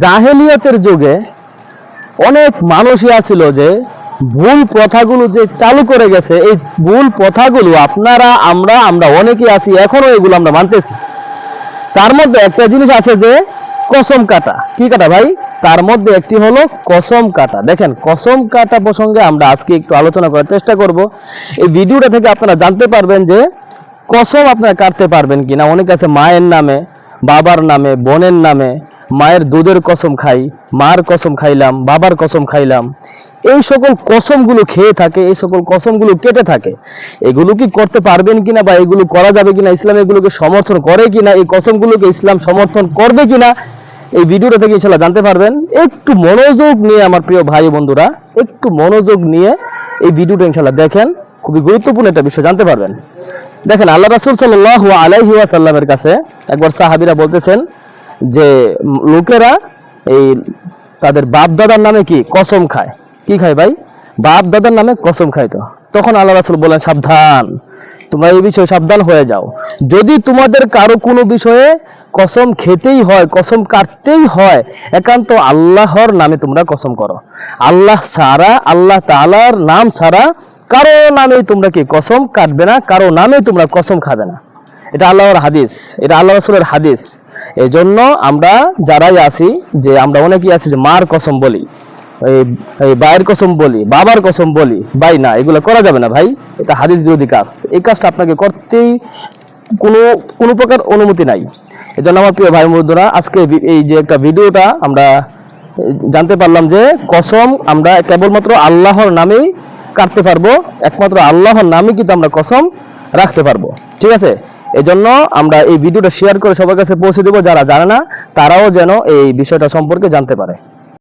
জাহেলিয়তের যুগে অনেক মানুষই আছিল যে ভুল প্রথাগুলো যে চালু করে গেছে, এই ভুল প্রথাগুলো আপনারা আমরা অনেকেই আছি এখনো এগুলো আমরা মানতেছি। তার মধ্যে একটা জিনিস আছে যে কসম কাটা। কি কাটা ভাই? তার মধ্যে একটি হলো কসম কাটা। দেখেন, কসম কাটা প্রসঙ্গে আমরা আজকে একটু আলোচনা করার চেষ্টা করব। এই ভিডিওটা থেকে আপনারা জানতে পারবেন যে কসম আপনারা কাটতে পারবেন কিনা। অনেক আছে মায়ের নামে, বাবার নামে, বোনের নামে, মায়ের দুধের কসম খাই, মার কসম খাইলাম, বাবার কসম খাইলাম, এই সকল কসমগুলো খেয়ে থাকে, এই সকল কসমগুলো কেটে থাকে। এগুলো কি করতে পারবেন কিনা বা এগুলো করা যাবে কিনা, ইসলাম এগুলোকে সমর্থন করে কিনা, এই কসমগুলোকে ইসলাম সমর্থন করবে কিনা, এই ভিডিওটা থেকে ইনশাআল্লাহ জানতে পারবেন। একটু মনোযোগ নিয়ে আমার প্রিয় ভাই বন্ধুরা, একটু মনোযোগ নিয়ে এই ভিডিওটা ইনশাআল্লাহ দেখেন, খুবই গুরুত্বপূর্ণ একটা বিষয় জানতে পারবেন। দেখেন, আল্লাহ রাসূল সাল্লাল্লাহু আলাইহি ওয়াসাল্লামের কাছে একবার সাহাবীরা বলতেছেন যে লোকেরা এই তাদের বাপ দাদার নামে কি কসম খায়। কি খায় ভাই? বাপ দাদার নামে কসম খায়। তো তখন আল্লাহ রাসূল বলেন, সাবধান, তোমরা এই বিষয়ে সাবধান হয়ে যাও। যদি তোমাদের কারো কোনো বিষয়ে কসম খেতেই হয়, কসম কাটতেই হয়, একান্ত আল্লাহর নামে তোমরা কসম করো। আল্লাহ ছাড়া, আল্লাহ তাআলার নাম ছাড়া কারো নামে তোমরা কি কসম কাটবে না, কারো নামে তোমরা কসম খাবে না। এটা আল্লাহর হাদিস, এটা আল্লাহ রাসূলের হাদিস। এই জন্য আমরা যারাই আছি, যে আমরা অনেকেই আছি যে মার কসম বলি, এই ভাইয়ের কসম বলি, বাবার কসম বলি, ভাই না, এগুলো করা যাবে না ভাই। এটা হাদিস বিরোধী কাজ। এই কাজটা আপনাকে করতেই কোনো প্রকার অনুমতি নাই। এজন্য আমার প্রিয় ভাই বন্ধুরা, আজকে এই যে একটা ভিডিওটা আমরা জানতে পারলাম যে কসম আমরা কেবলমাত্র আল্লাহর নামেই কাটতে পারবো, একমাত্র আল্লাহর নামে কিন্তু আমরা কসম রাখতে পারবো। ঠিক আছে? এজন্য আমরা এই ভিডিওটা শেয়ার করে সবার কাছে পৌঁছে দেবো, যারা জানে না তারাও যেন এই বিষয়টা সম্পর্কে জানতে পারে।